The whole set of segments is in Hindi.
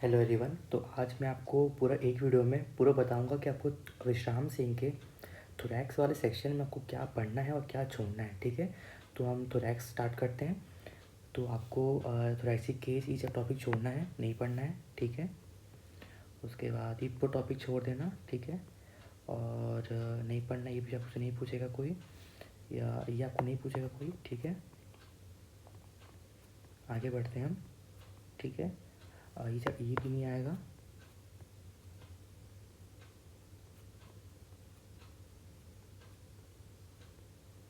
Hello everyone. तो आज मैं आपको पूरा एक वीडियो में पूरा बताऊंगा कि आपको विश्राम सिंह के थोरैक्स वाले सेक्शन में आपको क्या पढ़ना है और क्या छोड़ना है। ठीक है, तो हम थोरैक्स स्टार्ट करते हैं। तो आपको थोरैक्सिक केस ये सब टॉपिक छोड़ना है, नहीं पढ़ना है। ठीक है, उसके बाद ये पूरा टॉपिक छोड़ देना। ठीक है, और नहीं पढ़ना, ये भी आपसे नहीं पूछेगा कोई, या ये आपको नहीं पूछेगा कोई। ठीक है, आगे बढ़ते हैं हम। ठीक है, ये भी नहीं आएगा।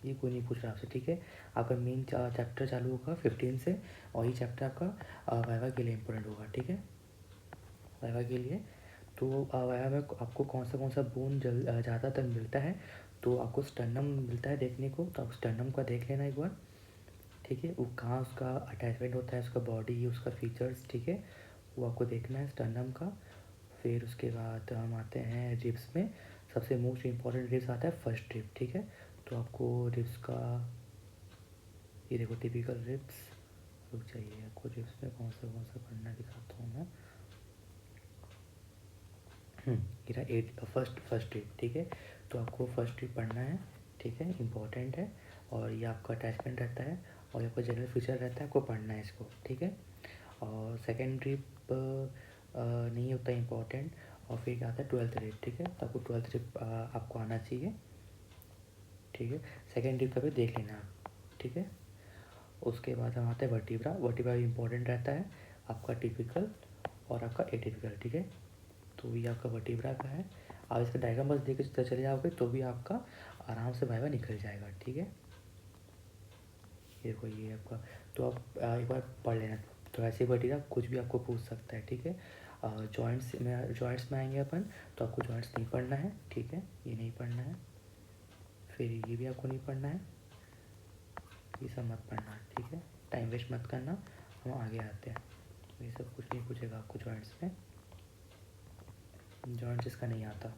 ये कोई नहीं पूछ रहा आपसे। ठीक है, आपका मेन चैप्टर चालू होगा 15 से, और ये चैप्टर आपका वाइवा के लिए इम्पोर्टेंट होगा। ठीक है, वाइवा के लिए तो वाइवा में आपको कौन सा बोन ज़्यादातर मिलता है। तो आपको स्टर्नम मिलता है देखने को, तो आप स्टर्नम का देख लेना एक बार। ठीक है, वो कहाँ उसका अटैचमेंट होता है, उसका बॉडी, उसका फीचर्स। ठीक है, वो आपको देखना है स्टर्नम का। फिर उसके बाद हम आते हैं रिब्स में। सबसे मोस्ट इम्पॉर्टेंट रिब्स आता है फर्स्ट रिब। ठीक है, तो आपको रिब्स का, ये देखो टिपिकल रिब्स। रुक जाइए, आपको रिब्स में कौन सा पढ़ना दिखाता हूँ मैं। ये रहा फर्स्ट रिब। ठीक है, तो आपको फर्स्ट रिब पढ़ना है। ठीक है, इम्पॉर्टेंट है, और ये आपका अटैचमेंट रहता है, और ये आपका जनरल फीचर रहता है, आपको पढ़ना है इसको। ठीक है, और सेकेंड रिब नहीं होता इम्पॉर्टेंट। और फिर क्या आता है ट्वेल्थ रिब। ठीक है, तो आपको ट्वेल्थ रिब आपको आना चाहिए। ठीक है, सेकेंड रिब का भी देख लेना आप। ठीक है, उसके बाद हम आते हैं वर्टिब्रा। वर्टिब्रा इम्पोर्टेंट रहता है, आपका टिपिकल और आपका एटिपिकल। ठीक है, तो ये आपका वर्टिब्रा का है। आप इसका डायग्राम बस देख के चले जाओगे तो भी आपका आराम से वाइवा निकल जाएगा। ठीक है, ये देखो ये आपका, तो आप एक बार पढ़ लेना। तो ऐसे वर्टिब्रा कुछ भी आपको पूछ सकता है। ठीक है, जॉइंट्स में आएंगे अपन, तो आपको जॉइंट्स नहीं पढ़ना है। ठीक है, ये नहीं पढ़ना है। फिर ये भी आपको नहीं पढ़ना है, ये सब मत पढ़ना। ठीक है, टाइम वेस्ट मत करना। हम आगे आते हैं, ये सब कुछ नहीं पूछेगा आपको जॉइंट्स में, जॉइंट्स इसका नहीं आता।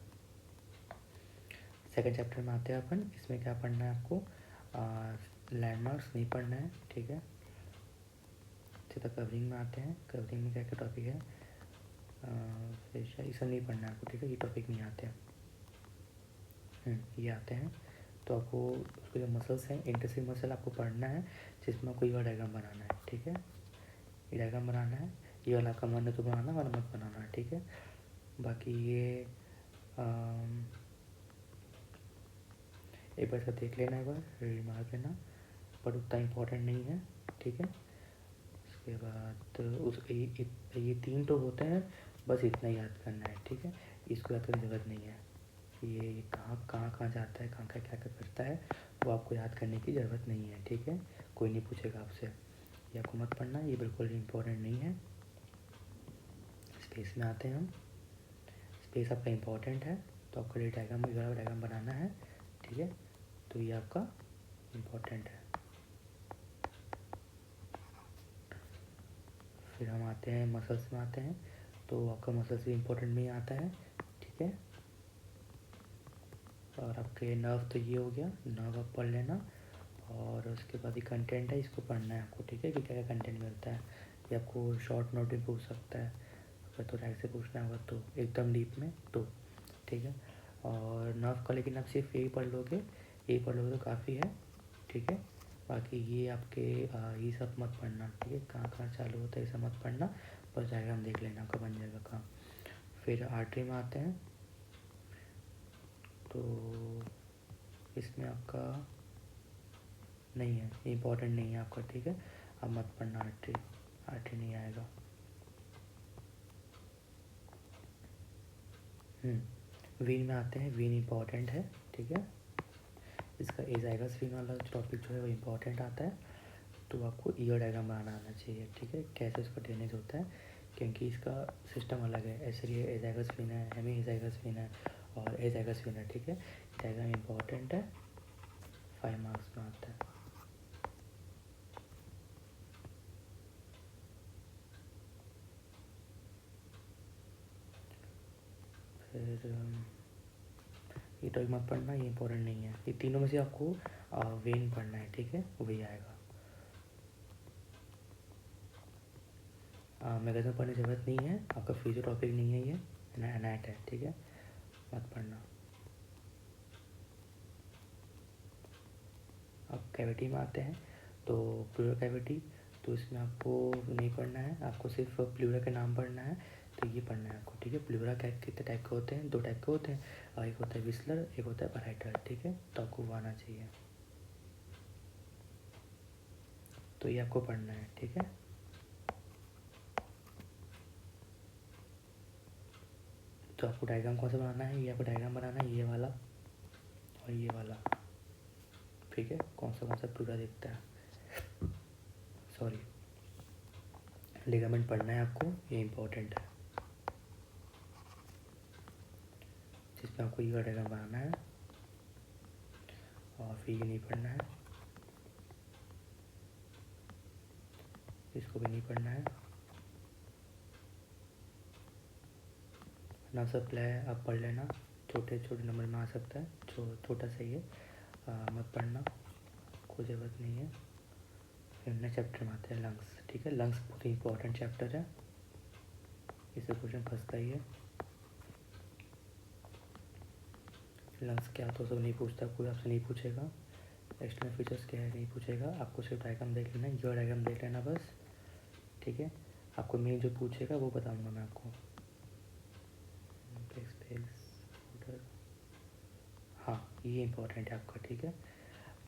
सेकंड चैप्टर में आते हैं अपन। इसमें क्या पढ़ना है आपको, लैंडमार्क्स नहीं पढ़ना है। ठीक है, सीधा कवरिंग में आते हैं। कवरिंग में क्या क्या टॉपिक है, ये सब नहीं पढ़ना है आपको। ठीक है, ये टॉपिक नहीं आते हैं। ये आते हैं, तो आपको उसके जो मसल्स हैं, इंटरसिक मसल आपको पढ़ना है, जिसमें आपको ये डायग्राम बनाना है। ठीक है, ये डायग्राम बनाना है, ये वाला आपका मन है तो बनाना, वाला मत बनाना है। ठीक है, बाकी ये एक बार इसका देख लेना, एक बार रिमार्क लेना, पर उतना इम्पोर्टेंट नहीं है। ठीक है, उसके बाद ये तीन तो होते हैं, बस इतना ही याद करना है। ठीक है, इसको याद करने की ज़रूरत नहीं है कि ये कहाँ जाता है, कहाँ क्या क्या करता है, वो आपको याद करने की ज़रूरत नहीं है। ठीक है, कोई नहीं पूछेगा आपसे, ये आपको मत पढ़ना, ये बिल्कुल इम्पोर्टेंट नहीं है। स्पेस में आते हैं हम। स्पेस आपका इम्पोर्टेंट है, तो आपको ये डायग्राम बनाना है। ठीक है, तो ये आपका इम्पोर्टेंट है। फिर हम आते हैं मसल्स में आते हैं, तो आपका मसल्स भी इम्पोर्टेंट में ही आता है। ठीक है, और आपके नर्व तो ये हो गया, नर्व आप पढ़ लेना। और उसके बाद ये कंटेंट है, इसको पढ़ना है आपको। ठीक है, कि क्या क्या कंटेंट मिलता है, ये आपको शॉर्ट नोट भी पूछ सकता है, अगर तो रैक से पूछना होगा तो एकदम डीप में तो। ठीक है, और नर्व का लेकिन आप सिर्फ यही पढ़ लोगे, यही पढ़ लोगे तो काफ़ी है। ठीक है, बाकी ये आपके ये सब मत पढ़ना। ठीक है, कहाँ कहाँ चालू होता है ये सब मत पढ़ना, बस डायग्राम देख लेना आपका बन जाएगा काम। फिर आर्टरी में आते हैं, तो इसमें आपका नहीं है, इम्पोर्टेंट नहीं है आपका। ठीक है, अब मत पढ़ना आर्टरी, आर्टरी नहीं आएगा। वीन में आते हैं, वीन इम्पॉर्टेंट है। ठीक है, इसका एजाइगस वीन वाला टॉपिक जो है वो इम्पॉर्टेंट आता है, तो आपको ईयर डायग्राम बनाना आना चाहिए। ठीक है, कैसे इसका ड्रेनेज होता है, क्योंकि इसका सिस्टम अलग है। ऐसे ये एजाइगस वीन है, हेमी एजाइगस वीन है, और एजाइगस वीन है। ठीक है, डायग्राम इम्पॉर्टेंट है, 5 मार्क्स में आता है। फिर ये टॉपिक मत पढ़ना, ये इम्पोर्टेंट नहीं है। ये तीनों में से आपको वेन पढ़ना है। ठीक है, वही आएगा। मैगज़ीन पढ़ने की ज़रूरत नहीं है, आपका फ्यूचर टॉपिक नहीं है, ये एनएट है, ठीक है, मत पढ़ना। अब कैविटी में आते हैं, तो प्लूरल कैविटी, तो इसमें आपको नहीं पढ़ना है, आपको सिर्फ प्लूरा का नाम पढ़ना है, तो ये पढ़ना है आपको, ठीक है। प्लूरा कितने टाइप के होते हैं, 2 टाइप के होते हैं, एक होता है विस्लर, एक होता है पराइटर, ठीक है, तो आपको वो आना चाहिए, तो ये आपको पढ़ना है, ठीक है। तो आपको डायग्राम कौन सा बनाना है, ये आपको डायग्राम बनाना है, ये वाला और ये वाला, ठीक है, कौन सा प्लूरा दिखता है, सॉरी, लिगामेंट पढ़ना है आपको, ये इम्पोर्टेंट है, जिसमें आपको ये डायग्राम बनाना है, और फिर ये नहीं पढ़ना है, इसको भी नहीं पढ़ना है। ना सप्लाई आप पढ़ लेना, छोटे छोटे नंबर में आ सकता है, छोटा सा ही है, मत पढ़ना, कोई ज़रूरत नहीं है। फिर नेक्स्ट चैप्टर में आते हैं लंग्स, ठीक है। लंग्स बहुत ही इंपॉर्टेंट चैप्टर है, इससे क्वेश्चन फंसता ही है। लंग्स क्या तो सब नहीं पूछता, कोई आपसे नहीं पूछेगा, एक्सटर्नल फीचर्स क्या है नहीं पूछेगा, आपको सिर्फ डायग्राम देख लेना, ये डायग्राम देख लेना बस, ठीक है। आपको मेन जो पूछेगा वो बताऊँगा मैं आपको। हाँ, ये इंपॉर्टेंट है आपका, ठीक है।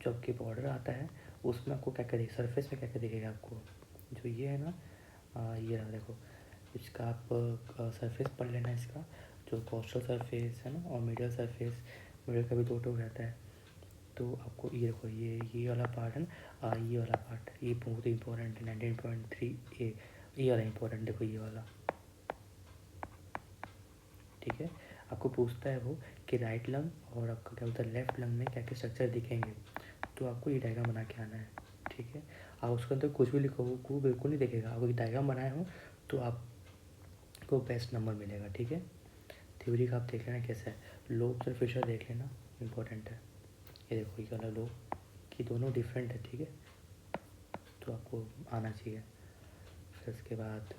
जो आपके बॉर्डर आता है उसमें आपको क्या क्या दिखेगा, सरफेस में क्या क्या दिखेगा आपको, जो ये है ना, ये रहा देखो, इसका आप सरफेस पढ़ लेना, इसका जो कोस्टल सरफेस है ना और मीडियल सरफेस, मीडियल का भी 2 टूक रहता है, तो आपको ये देखो, ये वाला पार्ट है ना, ये वाला पार्ट, ये बहुत ही इंपॉर्टेंट है, 19.3 ये वाला इंपॉर्टेंट, देखो ये वाला, ठीक है। आपको पूछता है वो कि राइट लंग और आपका क्या बोलता है लेफ्ट लंग में क्या क्या स्ट्रक्चर दिखेंगे, तो आपको ये डायग्राम बना के आना है, ठीक है। आप उसके अंदर कुछ भी लिखो वो बिल्कुल नहीं दिखेगा, अगर डायग्राम बनाए हो तो आपको बेस्ट नंबर मिलेगा, ठीक है। थ्योरी का आप देख लेना कैसा है, लोब्स और फिशर देख लेना, इंपॉर्टेंट है। ये देखो ये वाला लोब कि दोनों डिफरेंट है, ठीक है, तो आपको आना चाहिए। फिर उसके बाद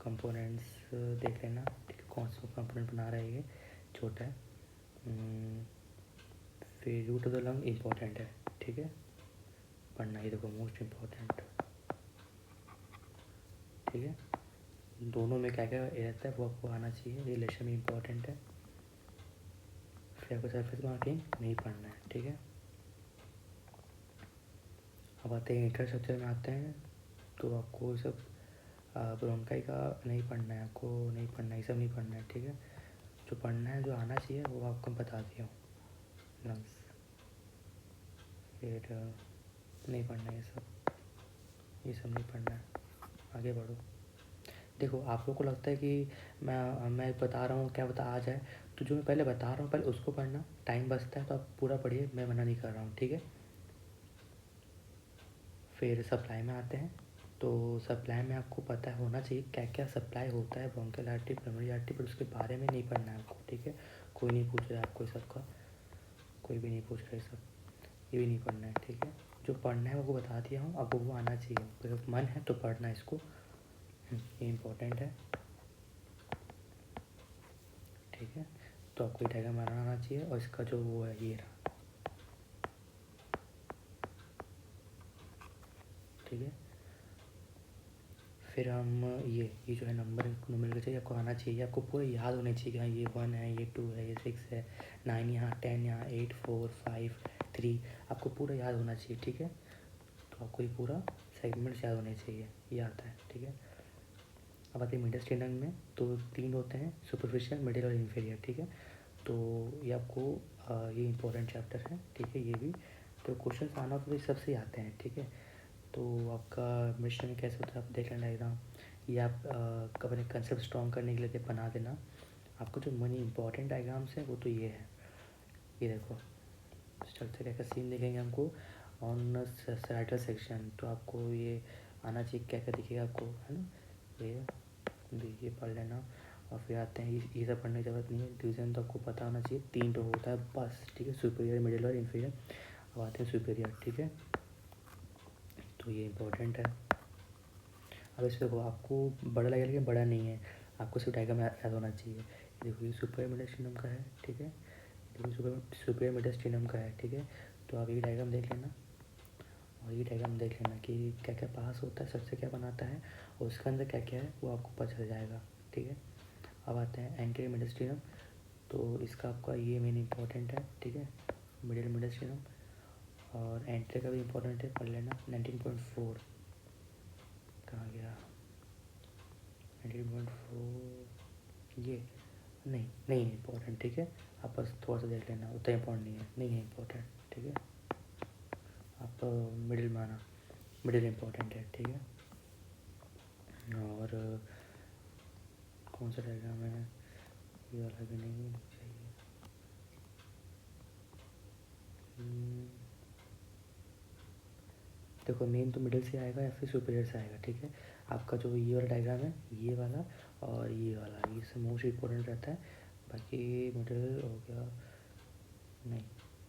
कंपोनेंट्स देख लेना, ठीक है, कौन सा कंपोनेंट बना रहा है, ये छोटा है। फिर root of the lung important है, ठीक है, पढ़ना, ये देखो मोस्ट इम्पोर्टेंट, ठीक है। दोनों में क्या क्या रहता है वो आपको आना चाहिए, रिलेशन भी इम्पोर्टेंट है। फिर आपको सरफेस मार्किंग नहीं पढ़ना है, ठीक है। अब आते हैं इंफ्रास्ट्रक्चर में आते हैं, तो आपको सब ब्रोंकाई का नहीं पढ़ना है, आपको नहीं पढ़ना है, ये सब नहीं पढ़ना है, ठीक है। जो पढ़ना है, जो आना चाहिए वो आपको बता दिया हूँ, लंग्स, फिर नहीं पढ़ना है ये सब नहीं पढ़ना है, आगे बढ़ो। देखो आप लोग को लगता है कि मैं बता रहा हूँ क्या बता आ जाए, तो जो मैं पहले बता रहा हूँ पहले उसको पढ़ना, टाइम बचता है तो आप पूरा पढ़िए, मैं मना नहीं कर रहा हूँ, ठीक है। फिर सप्लाई में आते हैं, तो सप्लाई में आपको पता होना चाहिए क्या क्या सप्लाई होता है, ब्रोंकियल आर्टरी, पल्मोनरी आर्टरी, पर उसके बारे में नहीं पढ़ना है आपको, ठीक है। कोई नहीं पूछ रहा है आपको सबका, कोई भी नहीं पूछ रहा है सब, ये भी नहीं पढ़ना है, ठीक है। जो पढ़ना है वो बता दिया हूँ, अब वो आना चाहिए, अगर मन है तो पढ़ना है इसको, ये इम्पोर्टेंट है, ठीक है। तो आपको ये डायग्राम बनाना आना चाहिए, और इसका जो वो है ये रहा, ठीक है। फिर हम ये जो है नंबर चाहिए आपको आना चाहिए, आपको पूरा याद होना चाहिए कि हाँ ये 1 है, ये 2 है, ये 6 है, 9 यहाँ, 10 यहाँ, 8 4 5 3, आपको पूरा याद होना चाहिए, ठीक है। तो आपको ये पूरा सेगमेंट्स याद होने चाहिए, ये आता है, ठीक है। अब आते हैं मिडल स्टेनम में, तो 3 होते हैं, सुपरफिशियल, मिडिल और इन्फीरियर, ठीक है। तो ये आपको ये इंपॉर्टेंट चैप्टर है, ठीक है, ये भी। तो क्वेश्चन आना तो ये सबसे आते हैं, ठीक है। तो आपका मिशन कैसे होता है आप देख लेना डायग्राम, ये आप अपने कंसेप्ट स्ट्रॉन्ग करने के लिए बना देना। आपको जो मनी इंपॉर्टेंट डायग्राम्स हैं वो तो ये है, ये देखो स्ट्रक्चर का सीन देखेंगे हमको ऑन सराइटल सेक्शन, तो आपको ये आना चाहिए क्या क्या दिखेगा आपको, है ना, ये पढ़ लेना। और फिर आते हैं ये सब पढ़ने की ज़रूरत नहीं है, डिवीज़न तो आपको पता होना चाहिए, 3 तो होता है बस, ठीक है, सुपीरियर, मिडिल और इन्फीरियर। अब आते हैं सुपीरियर, ठीक है, तो ये इम्पोर्टेंट है। अब इस देखो आपको बड़ा लगेगा लेकिन बड़ा नहीं है, आपको सिर्फ डायग्राम याद होना चाहिए। देखो ये सुपर मेडिस्टिनम का है, ठीक है, देखो सुपर मेडिस्टिनम का है, ठीक है। तो आप ये डायग्राम देख लेना और ये डायग्राम देख लेना कि क्या क्या पास होता है, सबसे क्या बनाता है और उसके अंदर क्या क्या है वो आपको पता चल जाएगा, ठीक है। अब आते हैं एंटीरियर मेडिस्टिनम। तो इसका आपका ये मेन इंपॉर्टेंट है, ठीक है, मिडिल मेडिस्टिनम। और एंटीरियर का भी इंपॉर्टेंट है, पढ़ लेना। 19.4 कहाँ गया, 19.4 ये नहीं नहीं है इंपॉर्टेंट, ठीक है। आप बस थोड़ा सा देख लेना, उतना इंपॉर्टेंट नहीं है इंपॉर्टेंट, ठीक है। आप मिडिल में आना, मिडिल इंपॉर्टेंट है, ठीक है। और कौन सा डायग्राम है, ये वाला भी नहीं चाहिए। देखो मेन तो मिडिल से आएगा या फिर सुपीरियर से आएगा, ठीक है। आपका जो ये वाला डायग्राम है, ये वाला और ये वाला, ये सब मोस्ट इम्पोर्टेंट रहता है। बाकी मिडिल हो गया, नहीं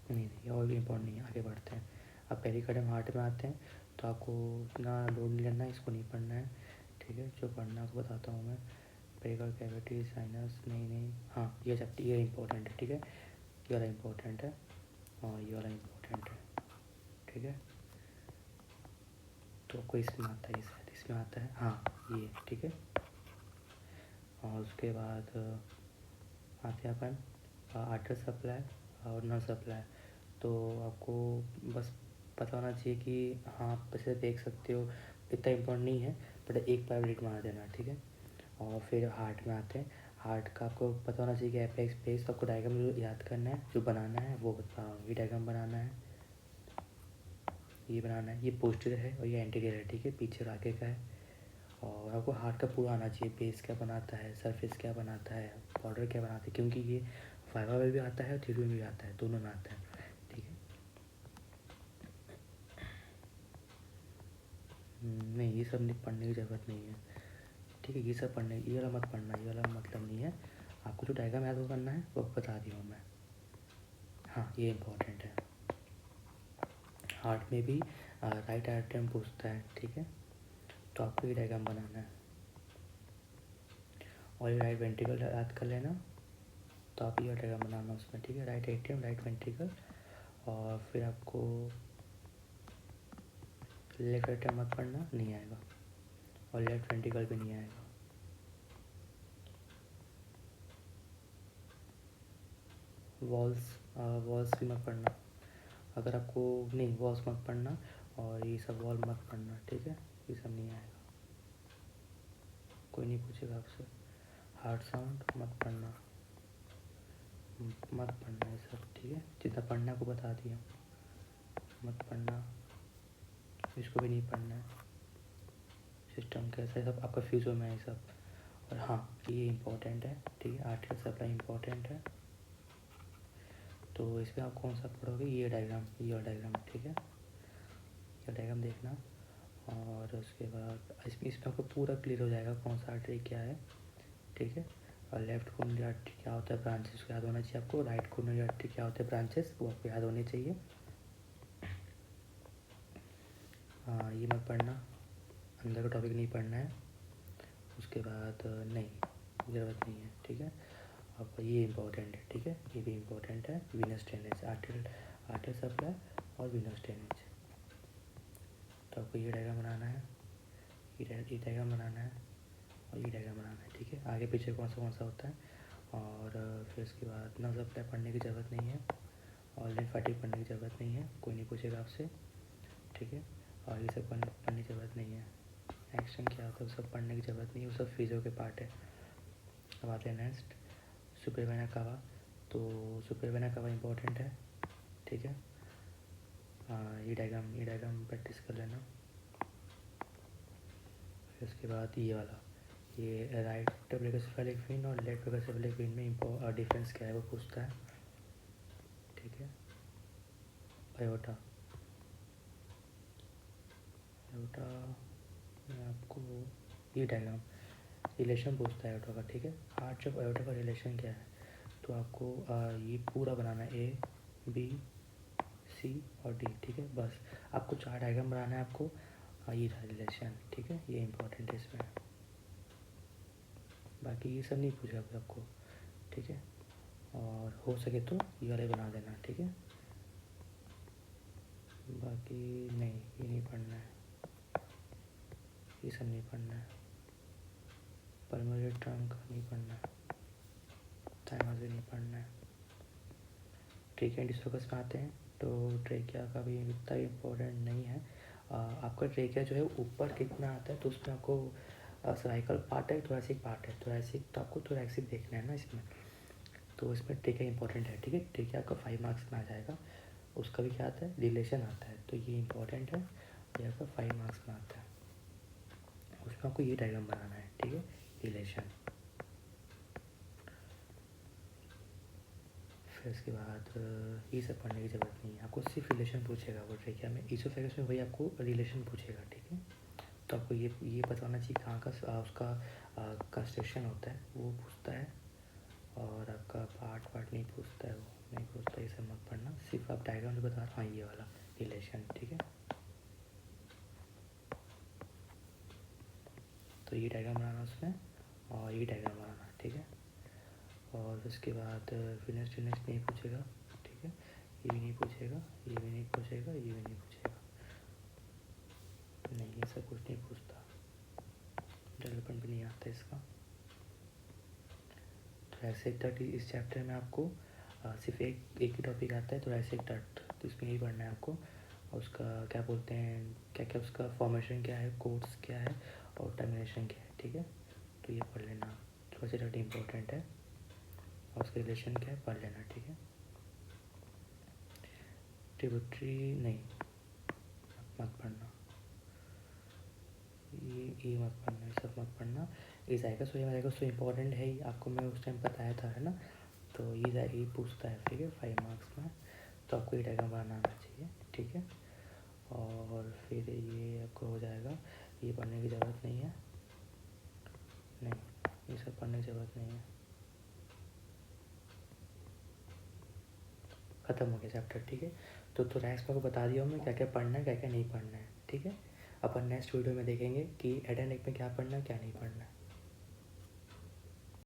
नहीं नहीं और भी इम्पोर्टेंट नहीं है। आगे बढ़ते हैं। अब पेरिकार्डियम हार्ट में आते हैं। तो आपको इतना लोड नहीं लेना है, इसको नहीं पढ़ना है, ठीक है। जो पढ़ना आपको बताता हूँ मैं। पेरिकार्ड कैविटी, साइनस, नहीं हाँ ये चैप्टर ये इंपॉर्टेंट है, ठीक है। ये वाला इंपॉर्टेंट है और ये वाला इंपॉर्टेंट है, ठीक है। तो आपको इसमें आता है, ये शायद इसमें आता है, हाँ ये, ठीक है। और उसके बाद आते हैं अपन आर्टर सप्लाई और नर्व सप्लाई। तो आपको बस पता होना चाहिए कि हाँ आप इसे देख सकते हो, इतना इम्पोर्टेंट नहीं है, बट एक प्राइवेट बना देना, ठीक है। और फिर हार्ट में आते हैं। हार्ट का आपको पता होना चाहिए कि एपेक्स बेस, तो आपको डायग्राम जो याद करना है, जो बनाना है वो बता रहा हूँ। ये डायग्राम बनाना है, ये बनाना है, ये पोस्टीरियर है और ये एंटीरियर है, ठीक है, पीछे और आगे का है। और आपको हार्ट का पूरा आना चाहिए, बेस क्या बनाता है, सरफेस क्या बनाता है, बॉर्डर क्या बनाता है, क्योंकि ये फाइबर में भी आता है और थ्योरी में भी आता है, दोनों में आता है, ठीक है। नहीं ये सब पढ़ने की ज़रूरत नहीं है, ठीक है। ये सब पढ़ने, ये वाला मत पढ़ना, ये वाला मतलब नहीं है। आपको जो डायग्राम याद करना है वो बता दिया हूँ मैं। हाँ ये इम्पोर्टेंट है। हार्ट में भी राइट आर्टरियम पूछता है, ठीक है। तो आपको ये डायग्राम बनाना है और ये राइट वेंट्रिकल याद कर लेना। तो आप ये डायग्राम बनाना उसमें, ठीक है। Right atrium, right ventricle. और फिर आपको लेफ्ट एट्रियम मत पढ़ना, नहीं आएगा, और लेफ्ट वेंट्रिकल भी नहीं आएगा। वॉल्स भी मत पढ़ना, अगर आपको नहीं वॉल्स मत पढ़ना और ये सब वॉल मत पढ़ना, ठीक है। ये सब नहीं आएगा, कोई नहीं पूछेगा आपसे। हार्ट साउंड मत पढ़ना, मत पढ़ना ये सब, ठीक है। जितना पढ़ना को बता दिया, मत पढ़ना, इसको भी नहीं पढ़ना है। सिस्टम कैसा है सब आपका फ्यूजो में है ये सब। और हाँ ये इम्पोर्टेंट है, ठीक है, आर्टिकल सप्लाई इम्पोर्टेंट है। तो इसमें आप कौन सा पढ़ोगे, ये डायग्राम, ये और डायग्राम, ठीक है। ये डायग्राम देखना और उसके बाद इसमें आपको पूरा क्लियर हो जाएगा कौन सा आर्टरी क्या है, ठीक है। और लेफ्ट कोरोनरी आर्टरी क्या होता है, ब्रांचेस याद होना चाहिए आपको। राइट कोरोनरी आर्टरी क्या होता है, ब्रांचेस, वो आपको याद होने चाहिए। हाँ ये मत पढ़ना, अंदर का टॉपिक नहीं पढ़ना है। उसके बाद नहीं ज़रूरत नहीं है, ठीक है। आपका ये इम्पोर्टेंट है, ठीक है, ये भी इम्पोर्टेंट है। वीनस ड्रेनेज, आर्टरी सप्लाई और वीनस ड्रेनेज। तो आपको ये डायग्राम बनाना है, ये डायग्राम बनाना है और ये डायग्राम बनाना है, ठीक है। आगे पीछे कौन सा होता है। और फिर उसके बाद नर्व सप्लाई पढ़ने की ज़रूरत नहीं है और लिम्फेटिक पढ़ने की ज़रूरत नहीं है, कोई नहीं पूछेगा आपसे, ठीक है। और ये सब पढ़ने की ज़रूरत नहीं है। एक्शन क्या होता है वो सब पढ़ने की ज़रूरत नहीं है, वो सब फिजियो के पार्ट है। अब आते हैं नेक्स्ट सुपर वेना कावा। तो सुपर वेना कावा इम्पोर्टेंट है, ठीक है। ये डायग्राम प्रैक्टिस कर लेना। फिर उसके बाद ये वाला, ये राइट ब्रेकोसेफेलिक वेन और लेफ्ट ब्रेकोसेफेलिक वेन में डिफरेंस क्या है वो पूछता है, ठीक है। अयोटा में आपको ये डायग्राम रिलेशन पूछता है अयोटा का, ठीक है। हार्ट ऑफ अयोटा का रिलेशन क्या है, तो आपको ये पूरा बनाना है, ए बी सी और डी, ठीक है। बस आपको 4 डायग्राम बनाना है आपको, हाँ ये था रिलेशन, ठीक है, ये इम्पोर्टेंट है इसमें। बाकी ये सब नहीं पूछा अभी आपको, ठीक है। और हो सके तो ये वाले बना देना, ठीक है। बाकी नहीं, ये नहीं पढ़ना है, ये सब नहीं पढ़ना है। परमानेंट टर्म का नहीं पढ़ना है, टाइमर भी नहीं पढ़ना है, ठीक है। डिस्फोकस में आते हैं तो ट्रेकिया का भी इतना इम्पोर्टेंट नहीं है। आपका ट्रेकिया जो है ऊपर कितना आता है, तो उसमें आपको सर्वाइकल पार्ट है, थोरैसिक पार्ट है। थोरैसिक तो आपको थोरैसिक देखना है ना इसमें, तो इसमें ट्रेकिया इंपॉर्टेंट है, ठीक है। ट्रेकिया आपका 5 मार्क्स में आ जाएगा। उसका भी क्या आता है, रिलेशन आता है, तो ये इंपॉर्टेंट है, ये आपका 5 मार्क्स में आता है। उसमें आपको ये डायग्राम बनाना है, ठीक है, रिलेशन। फिर उसके बाद ये सब पढ़ने की ज़रूरत नहीं है, आपको सिर्फ रिलेशन पूछेगा वो ट्रेकिया में। इसोफेगस में वही आपको रिलेशन पूछेगा, ठीक है। तो आपको ये पता होना चाहिए कहाँ का उसका कंस्ट्रक्शन होता है, वो पूछता है। और आपका पार्ट नहीं पूछता है, वो नहीं पूछता, ये सब मत पढ़ना, सिर्फ आप डायग्राम जो बता रहा हूँ, हाँ ये वाला रिलेशन, ठीक है। तो ये डायग्राम बनाना उसमें, और ये डायग्राम बनाना, ठीक है। और उसके बाद फिनिश नहीं पूछेगा, ठीक है। ये भी नहीं पूछेगा, ये भी नहीं पूछेगा, ये भी नहीं पूछेगा, नहीं ये सब कुछ नहीं पूछता, डेवलपमेंट भी नहीं आता इसका। तो ऐसे एक तट इस चैप्टर में आपको सिर्फ एक ही टॉपिक आता है, तो ऐसे एक तट, तो इसमें यही पढ़ना है आपको। और उसका क्या बोलते हैं, क्या क्या उसका फॉर्मेशन क्या है, कोड्स क्या है, और टर्मिनेशन क्या है, ठीक है। तो ये पढ़ लेना, थोड़ा सा डट इम्पोर्टेंट है। और उसका रिलेशन क्या है, पढ़ लेना, ठीक है। ट्रिब्यूटरी नहीं, मत पढ़ना, ये मत पढ़ना, ये सब मत पढ़ना। ये जाएगा सो, ये जाएगा सो इम्पोर्टेंट है ही, आपको मैं उस टाइम बताया था, है ना। तो ये पूछता है, ठीक है, 5 मार्क्स में। तो आपको ये डायग्राम बनाना आना चाहिए, ठीक है। और फिर ये आपको हो जाएगा, ये पढ़ने की ज़रूरत नहीं है, नहीं ये सब पढ़ने की ज़रूरत नहीं है, ख़त्म हो गया चैप्टर, ठीक है। तो रैक्स में आपको बता दिया हूँ मैं क्या क्या पढ़ना है, क्या क्या नहीं पढ़ना है, ठीक है। अपन नेक्स्ट वीडियो में देखेंगे कि एड एंड एक में क्या पढ़ना है, क्या नहीं पढ़ना है।